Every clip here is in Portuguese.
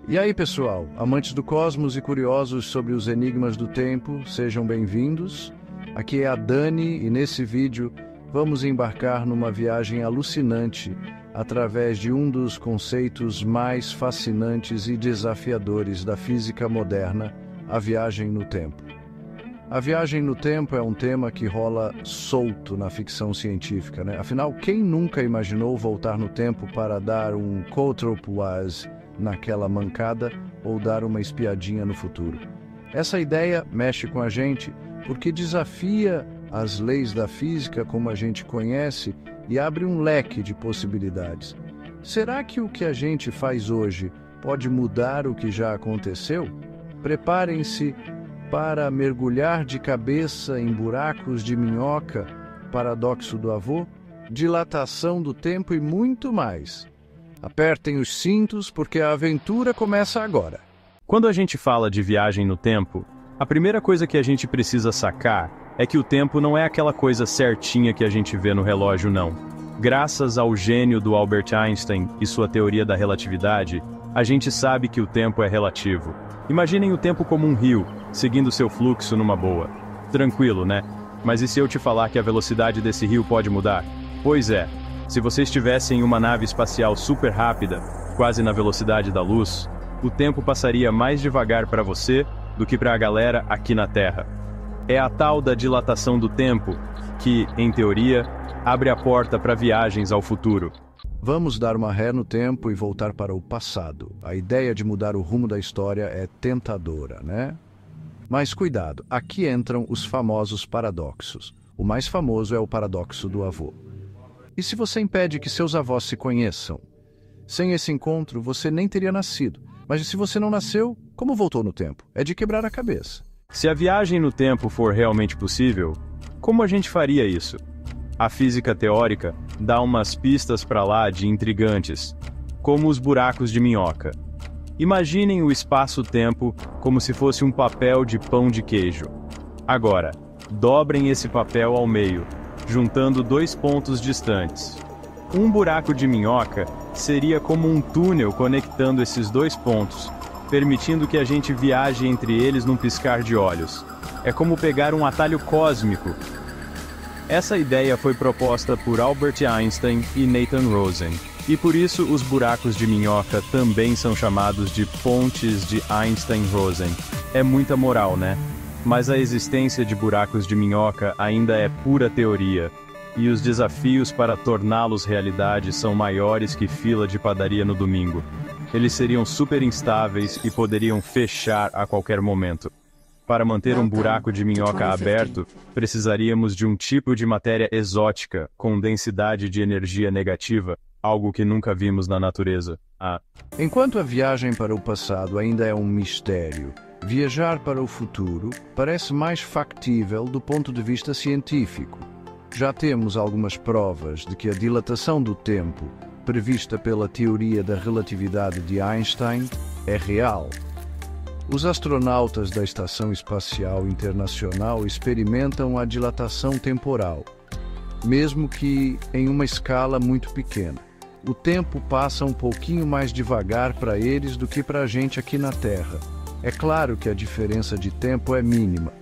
E aí, pessoal, amantes do cosmos e curiosos sobre os enigmas do tempo, sejam bem-vindos. Aqui é a Dani e nesse vídeo vamos embarcar numa viagem alucinante através de um dos conceitos mais fascinantes e desafiadores da física moderna, a viagem no tempo. A viagem no tempo é um tema que rola solto na ficção científica, né? Afinal, quem nunca imaginou voltar no tempo para dar um contrepoise naquela mancada ou dar uma espiadinha no futuro? Essa ideia mexe com a gente porque desafia as leis da física como a gente conhece e abre um leque de possibilidades. Será que o que a gente faz hoje pode mudar o que já aconteceu? Preparem-se para mergulhar de cabeça em buracos de minhoca, paradoxo do avô, dilatação do tempo e muito mais. Apertem os cintos porque a aventura começa agora. Quando a gente fala de viagem no tempo, a primeira coisa que a gente precisa sacar é que o tempo não é aquela coisa certinha que a gente vê no relógio, não. Graças ao gênio do Albert Einstein e sua teoria da relatividade, a gente sabe que o tempo é relativo. Imaginem o tempo como um rio, seguindo seu fluxo numa boa. Tranquilo, né? Mas e se eu te falar que a velocidade desse rio pode mudar? Pois é, se você estivesse em uma nave espacial super rápida, quase na velocidade da luz, o tempo passaria mais devagar para você do que para a galera aqui na Terra. É a tal da dilatação do tempo que, em teoria, abre a porta para viagens ao futuro. Vamos dar uma ré no tempo e voltar para o passado. A ideia de mudar o rumo da história é tentadora, né? Mas cuidado, aqui entram os famosos paradoxos. O mais famoso é o paradoxo do avô. E se você impede que seus avós se conheçam? Sem esse encontro, você nem teria nascido. Mas se você não nasceu, como voltou no tempo? É de quebrar a cabeça. Se a viagem no tempo for realmente possível, como a gente faria isso? A física teórica dá umas pistas para lá de intrigantes, como os buracos de minhoca. Imaginem o espaço-tempo como se fosse um papel de pão de queijo. Agora, dobrem esse papel ao meio, juntando dois pontos distantes. Um buraco de minhoca seria como um túnel conectando esses dois pontos, permitindo que a gente viaje entre eles num piscar de olhos. É como pegar um atalho cósmico. Essa ideia foi proposta por Albert Einstein e Nathan Rosen, e por isso os buracos de minhoca também são chamados de pontes de Einstein-Rosen. É muita moral, né? Mas a existência de buracos de minhoca ainda é pura teoria, e os desafios para torná-los realidade são maiores que fila de padaria no domingo. Eles seriam super instáveis e poderiam fechar a qualquer momento. Para manter um buraco de minhoca aberto, precisaríamos de um tipo de matéria exótica, com densidade de energia negativa, algo que nunca vimos na natureza. Enquanto a viagem para o passado ainda é um mistério, viajar para o futuro parece mais factível do ponto de vista científico. Já temos algumas provas de que a dilatação do tempo, prevista pela teoria da relatividade de Einstein, é real. Os astronautas da Estação Espacial Internacional experimentam a dilatação temporal, mesmo que em uma escala muito pequena. O tempo passa um pouquinho mais devagar para eles do que para a gente aqui na Terra. É claro que a diferença de tempo é mínima,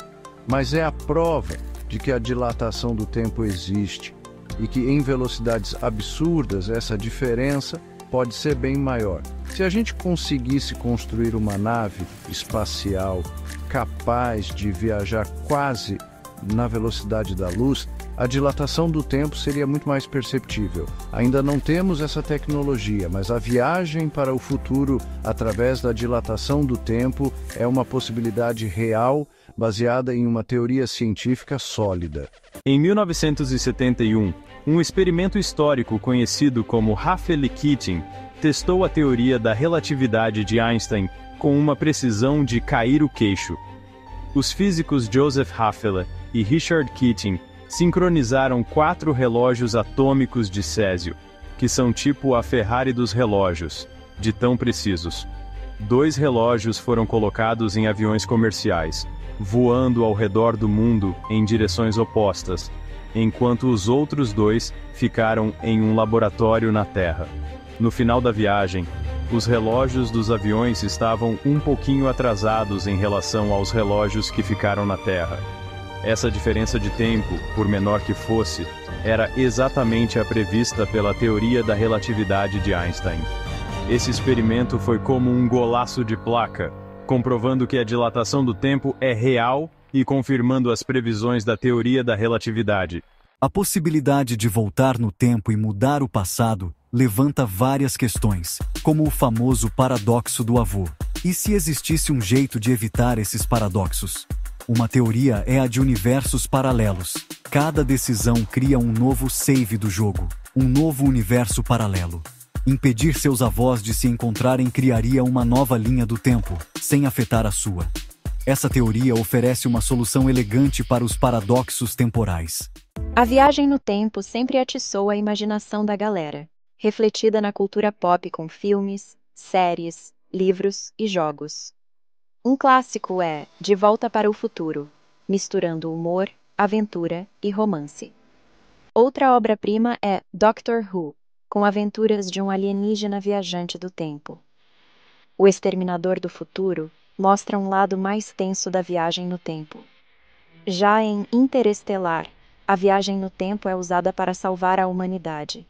mas é a prova de que a dilatação do tempo existe e que em velocidades absurdas essa diferença pode ser bem maior. Se a gente conseguisse construir uma nave espacial capaz de viajar quase na velocidade da luz, a dilatação do tempo seria muito mais perceptível. Ainda não temos essa tecnologia, mas a viagem para o futuro através da dilatação do tempo é uma possibilidade real, baseada em uma teoria científica sólida. Em 1971, um experimento histórico conhecido como Haffel-Keating testou a teoria da relatividade de Einstein com uma precisão de cair o queixo. Os físicos Joseph Haffel e Richard Keating sincronizaram 4 relógios atômicos de césio, que são tipo a Ferrari dos relógios, de tão precisos. 2 relógios foram colocados em aviões comerciais, voando ao redor do mundo em direções opostas, enquanto os outros 2 ficaram em um laboratório na Terra. No final da viagem, os relógios dos aviões estavam um pouquinho atrasados em relação aos relógios que ficaram na Terra. Essa diferença de tempo, por menor que fosse, era exatamente a prevista pela teoria da relatividade de Einstein. Esse experimento foi como um golaço de placa, comprovando que a dilatação do tempo é real e confirmando as previsões da teoria da relatividade. A possibilidade de voltar no tempo e mudar o passado levanta várias questões, como o famoso paradoxo do avô. E se existisse um jeito de evitar esses paradoxos? Uma teoria é a de universos paralelos. Cada decisão cria um novo save do jogo, um novo universo paralelo. Impedir seus avós de se encontrarem criaria uma nova linha do tempo, sem afetar a sua. Essa teoria oferece uma solução elegante para os paradoxos temporais. A viagem no tempo sempre atiçou a imaginação da galera, refletida na cultura pop com filmes, séries, livros e jogos. Um clássico é De Volta para o Futuro, misturando humor, aventura e romance. Outra obra-prima é Doctor Who, com aventuras de um alienígena viajante do tempo. O Exterminador do Futuro mostra um lado mais tenso da viagem no tempo. Já em Interestelar, a viagem no tempo é usada para salvar a humanidade.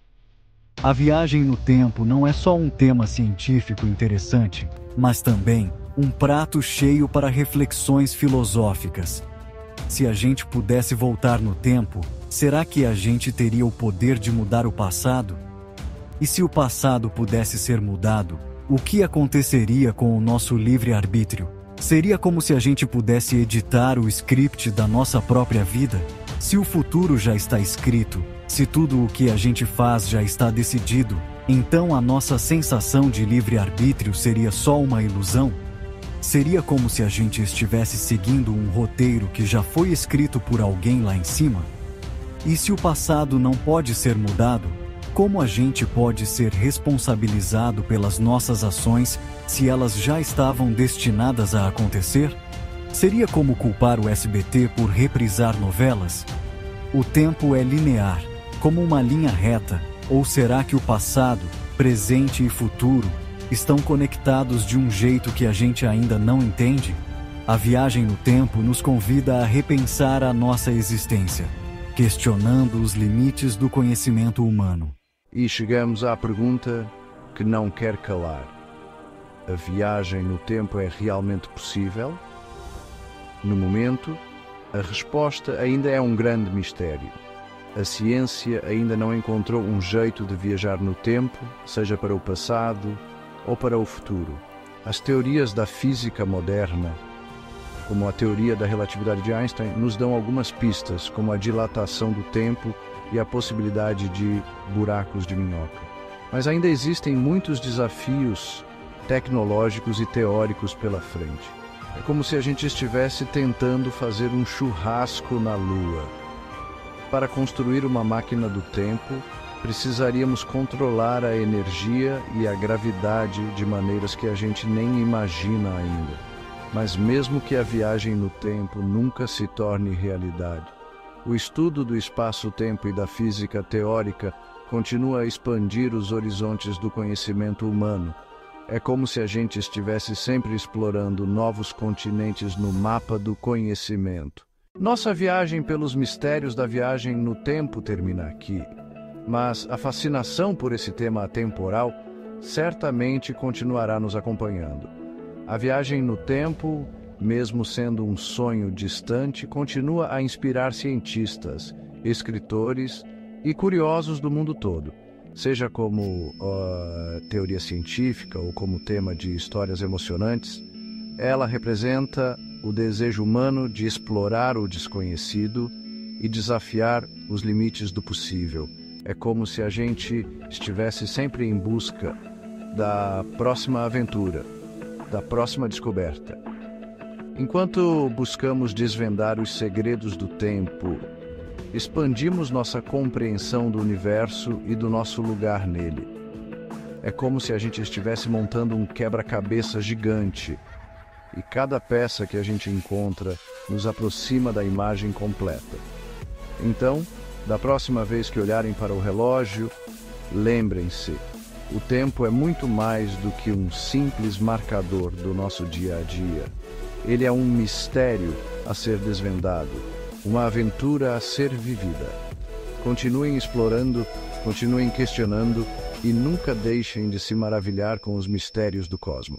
A viagem no tempo não é só um tema científico interessante, mas também um prato cheio para reflexões filosóficas. Se a gente pudesse voltar no tempo, será que a gente teria o poder de mudar o passado? E se o passado pudesse ser mudado, o que aconteceria com o nosso livre-arbítrio? Seria como se a gente pudesse editar o script da nossa própria vida? Se o futuro já está escrito, se tudo o que a gente faz já está decidido, então a nossa sensação de livre-arbítrio seria só uma ilusão? Seria como se a gente estivesse seguindo um roteiro que já foi escrito por alguém lá em cima? E se o passado não pode ser mudado, como a gente pode ser responsabilizado pelas nossas ações se elas já estavam destinadas a acontecer? Seria como culpar o SBT por reprisar novelas? O tempo é linear, como uma linha reta, ou será que o passado, presente e futuro estão conectados de um jeito que a gente ainda não entende? A viagem no tempo nos convida a repensar a nossa existência, questionando os limites do conhecimento humano. E chegamos à pergunta que não quer calar. A viagem no tempo é realmente possível? No momento, a resposta ainda é um grande mistério. A ciência ainda não encontrou um jeito de viajar no tempo, seja para o passado ou para o futuro. As teorias da física moderna, como a teoria da relatividade de Einstein, nos dão algumas pistas, como a dilatação do tempo e a possibilidade de buracos de minhoca. Mas ainda existem muitos desafios tecnológicos e teóricos pela frente. É como se a gente estivesse tentando fazer um churrasco na Lua. Para construir uma máquina do tempo, precisaríamos controlar a energia e a gravidade de maneiras que a gente nem imagina ainda. Mas mesmo que a viagem no tempo nunca se torne realidade, o estudo do espaço-tempo e da física teórica continua a expandir os horizontes do conhecimento humano. É como se a gente estivesse sempre explorando novos continentes no mapa do conhecimento. Nossa viagem pelos mistérios da viagem no tempo termina aqui, mas a fascinação por esse tema atemporal certamente continuará nos acompanhando. A viagem no tempo, mesmo sendo um sonho distante, continua a inspirar cientistas, escritores e curiosos do mundo todo, seja como teoria científica ou como tema de histórias emocionantes. Ela representa o desejo humano de explorar o desconhecido e desafiar os limites do possível. É como se a gente estivesse sempre em busca da próxima aventura, da próxima descoberta. Enquanto buscamos desvendar os segredos do tempo, expandimos nossa compreensão do universo e do nosso lugar nele. É como se a gente estivesse montando um quebra-cabeça gigante, e cada peça que a gente encontra nos aproxima da imagem completa. Então, da próxima vez que olharem para o relógio, lembrem-se, O tempo é muito mais do que um simples marcador do nosso dia a dia. Ele é um mistério a ser desvendado, uma aventura a ser vivida. Continuem explorando, continuem questionando e nunca deixem de se maravilhar com os mistérios do cosmos.